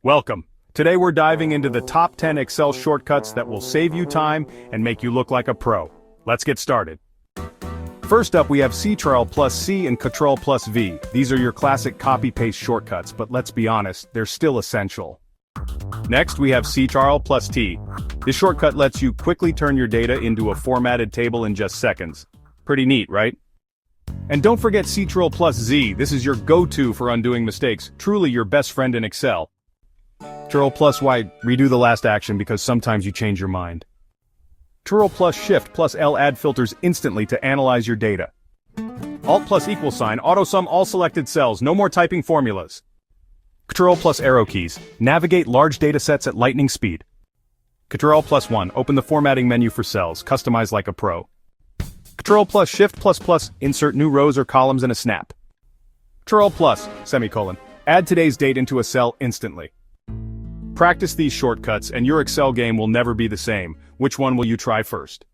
Welcome. Today we're diving into the top 10 Excel shortcuts that will save you time and make you look like a pro. Let's get started. First up, we have Ctrl plus C and Ctrl plus V. These are your classic copy-paste shortcuts, but let's be honest, they're still essential. Next, we have Ctrl plus T. This shortcut lets you quickly turn your data into a formatted table in just seconds. Pretty neat, right? And don't forget Ctrl plus Z. This is your go-to for undoing mistakes, truly your best friend in Excel. Ctrl plus Y, redo the last action because sometimes you change your mind. Ctrl plus Shift plus L add filters instantly to analyze your data. Alt plus equal sign, auto-sum all selected cells, no more typing formulas. Ctrl plus arrow keys, navigate large data sets at lightning speed. Ctrl plus 1, open the formatting menu for cells, customize like a pro. Ctrl plus Shift plus plus, insert new rows or columns in a snap. Ctrl plus, semicolon, add today's date into a cell instantly. Practice these shortcuts and your Excel game will never be the same. Which one will you try first?